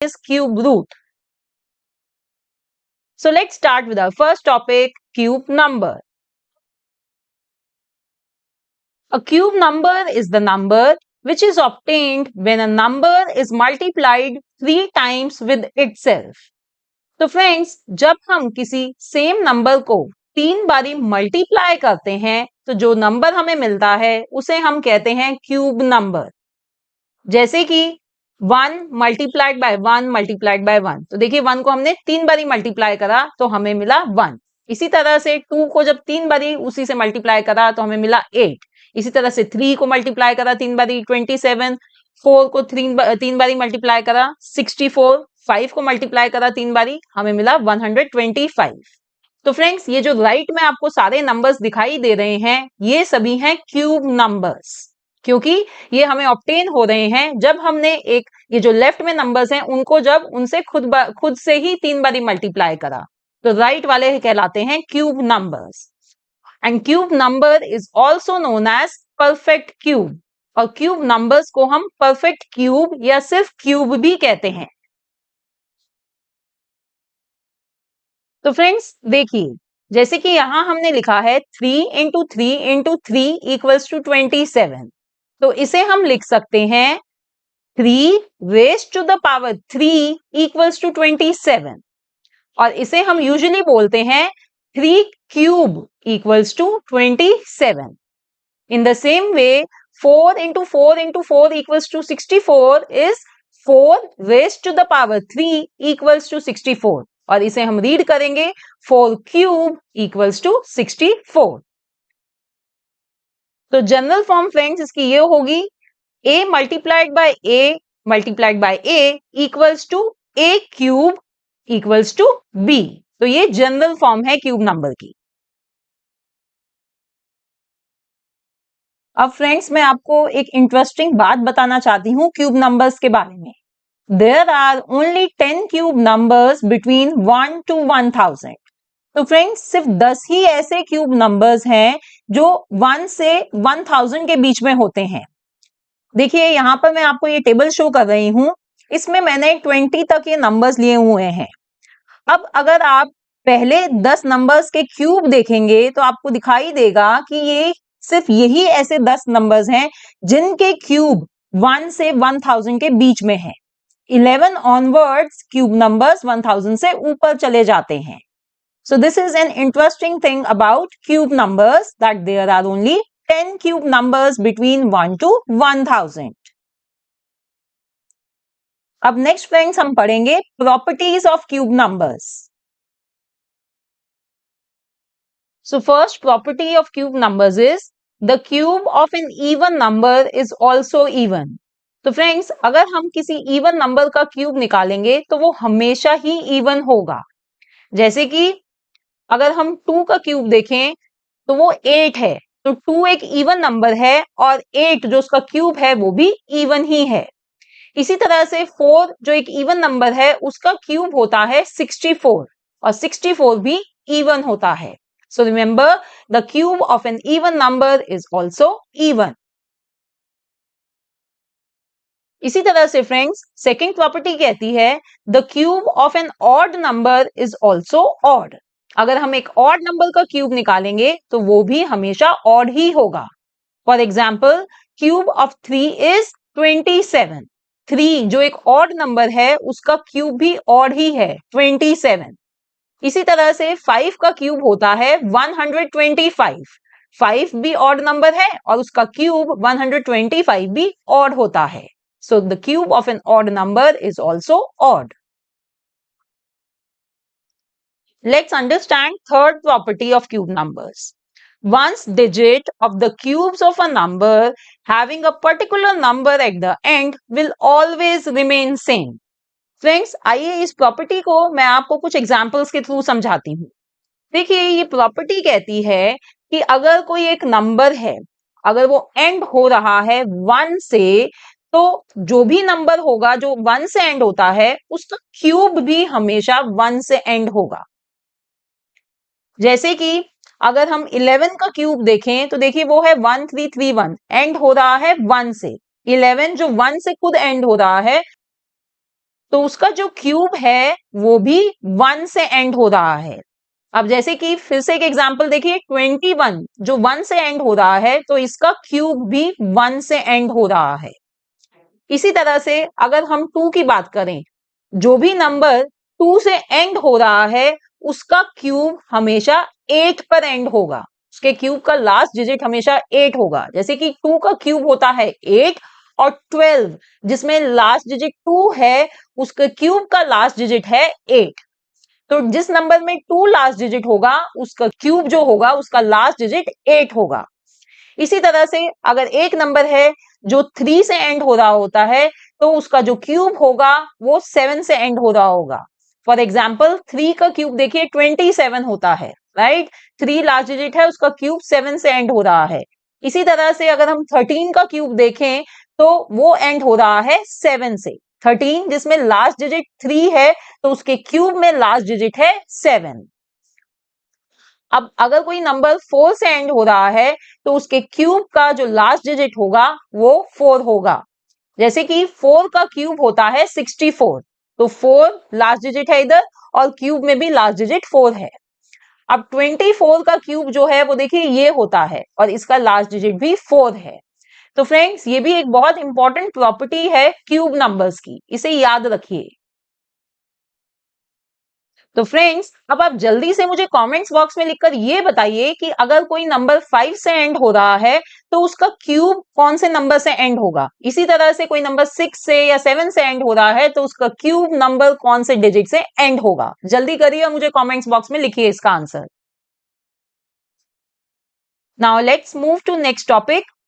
is cube root. So let's start with our first topic, cube number. A cube number is the number which is obtained when a number is multiplied 3 times with itself. तो friends, जब हम किसी same number को 3 बारी multiply करते हैं तो जो नंबर हमें मिलता है उसे हम कहते हैं क्यूब नंबर। जैसे कि 1 मल्टीप्लाइड बाय 1 मल्टीप्लाइड बाय 1, तो देखिए 1 को हमने 3 बारी मल्टीप्लाई करा तो हमें मिला 1। इसी तरह से 2 को जब 3 बारी उसी से मल्टीप्लाई करा तो हमें मिला 8। इसी तरह से 3 को मल्टीप्लाई करा 3 बारी 27, 4 को 3 बारी मल्टीप्लाई करा 64, 5 को मल्टीप्लाई करा 3 बारी हमें मिला 125। तो फ्रेंड्स, ये जो राइट में आपको सारे नंबर्स दिखाई दे रहे हैं ये सभी हैं क्यूब नंबर्स, क्योंकि ये हमें ऑब्टेन हो रहे हैं जब हमने ये जो लेफ्ट में नंबर्स हैं उनको जब उनसे खुद से ही 3 बारी मल्टीप्लाई करा, तो राइट वाले कहलाते हैं cube numbers. And cube number is also known as perfect cube, और क्यूब नंबर्स को हम परफेक्ट क्यूब या सिर्फ क्यूब भी कहते हैं। तो फ्रेंड्स देखिए, जैसे कि यहां हमने लिखा है 3 इंटू 3 इंटू 3 इक्वल्स टू 27, तो इसे हम लिख सकते हैं 3 raise to the power 3 equals to 27, और इसे हम यूजुअली बोलते हैं 3 cube equals to 27। In the same way 4 into 4 into 4 equals to 64 is 4 raise to the power 3 equals to 64, और इसे हम रीड करेंगे 4 क्यूब इक्वल्स टू 64। तो जनरल फॉर्म फ्रेंड्स इसकी ये होगी a multiplied by a multiplied by a equals to a cube equals to b। तो ये जनरल फॉर्म है क्यूब नंबर की। अब फ्रेंड्स, मैं आपको एक इंटरेस्टिंग बात बताना चाहती हूँ क्यूब नंबर्स के बारे में। There are only 10 cube numbers between 1 to 1000. तो फ्रेंड्स, सिर्फ 10 ही ऐसे क्यूब नंबर्स हैं जो 1 से 1000 के बीच में होते हैं। देखिए यहां पर मैं आपको ये टेबल शो कर रही हूं, इसमें मैंने 20 तक ये नंबर्स लिए हुए हैं। अब अगर आप पहले 10 नंबर्स के क्यूब देखेंगे तो आपको दिखाई देगा कि ये सिर्फ यही ऐसे 10 नंबर्स हैं जिनके क्यूब 1 से 1000 के बीच में है। 11 onwards क्यूब नंबर्स 1000 से ऊपर चले जाते हैं। So this is an interesting thing about cube numbers, that there are only 10 cube numbers between 1 to 1000. अब नेक्स्ट फ्रेंड्स हम पढ़ेंगे properties of cube numbers. So first property of cube numbers is the cube of an even number is also even. तो friends, अगर हम किसी even number का cube निकालेंगे तो वो हमेशा ही इवन होगा। जैसे कि अगर हम 2 का क्यूब देखें तो वो 8 है, तो 2 एक इवन नंबर है और 8 जो उसका क्यूब है वो भी इवन ही है। इसी तरह से 4 जो एक इवन नंबर है उसका क्यूब होता है 64, और 64 भी इवन होता है। So remember, the cube of an even number is also even. इसी तरह से फ्रेंड्स, सेकेंड प्रॉपर्टी कहती है the cube of an odd number is also odd. अगर हम एक ऑड नंबर का क्यूब निकालेंगे तो वो भी हमेशा ऑड ही होगा। For example, cube of 3 is 27। 3 जो एक ऑड नंबर है उसका क्यूब भी ऑड ही है, 27। इसी तरह से 5 का क्यूब होता है 125। 5 भी ऑड नंबर है और उसका क्यूब 125 भी ऑड होता है। So the cube of an odd number is also odd. Let's understand third property of cube numbers. One's digit of the cubes of a number having a particular number at the end will always remain same. Friends, आइए इस property को मैं आपको कुछ examples के through समझाती हूँ। देखिए, ये प्रॉपर्टी कहती है कि अगर कोई एक नंबर है, अगर वो एंड हो रहा है 1 से, तो जो भी नंबर होगा जो 1 से एंड होता है उसका क्यूब भी हमेशा 1 से एंड होगा। जैसे कि अगर हम 11 का क्यूब देखें तो देखिए वो है 1331, एंड हो रहा है 1 से। 11 जो 1 से खुद एंड हो रहा है तो उसका जो क्यूब है वो भी 1 से एंड हो रहा है। अब जैसे कि फिर से एक एग्जांपल देखिए, 21 जो 1 से एंड हो रहा है तो इसका क्यूब भी 1 से एंड हो रहा है। इसी तरह से अगर हम 2 की बात करें, जो भी नंबर 2 से एंड हो रहा है उसका क्यूब हमेशा 8 पर एंड होगा। उसके क्यूब का लास्ट डिजिट हमेशा 8 होगा। जैसे कि 2 का क्यूब होता है 8 और 12 जिसमें लास्ट डिजिट 2 है, उसके क्यूब का लास्ट डिजिट है 8। तो जिस नंबर में 2 लास्ट डिजिट होगा उसका क्यूब जो होगा उसका लास्ट डिजिट 8 होगा। इसी तरह से अगर एक नंबर है जो 3 से एंड हो रहा होता है तो उसका जो क्यूब होगा वो 7 से एंड हो रहा होगा। फॉर एग्जाम्पल 3 का क्यूब देखिए 27 होता है, राइट। 3 लास्ट डिजिट है, उसका क्यूब 7 से एंड हो रहा है। इसी तरह से अगर हम 13 का क्यूब देखें तो वो एंड हो रहा है 7 से। 13 जिसमें लास्ट डिजिट 3 है तो उसके क्यूब में लास्ट डिजिट है 7। अब अगर कोई नंबर 4 से एंड हो रहा है तो उसके क्यूब का जो लास्ट डिजिट होगा वो 4 होगा। जैसे कि 4 का क्यूब होता है 64, तो 4 लास्ट डिजिट है इधर और क्यूब में भी लास्ट डिजिट 4 है। अब 24 का क्यूब जो है वो देखिए ये होता है और इसका लास्ट डिजिट भी 4 है। तो फ्रेंड्स ये भी एक बहुत इंपॉर्टेंट प्रॉपर्टी है क्यूब नंबर्स की, इसे याद रखिए। तो फ्रेंड्स अब आप जल्दी से मुझे कमेंट्स बॉक्स में लिखकर ये बताइए कि अगर कोई नंबर 5 से एंड हो रहा है तो उसका क्यूब कौन से नंबर से एंड होगा। इसी तरह से कोई नंबर 6 से या 7 से एंड हो रहा है तो उसका क्यूब नंबर कौन से डिजिट से एंड होगा। जल्दी करिए और मुझे कमेंट्स बॉक्स में लिखिए इसका answer. Now let's move to next topic,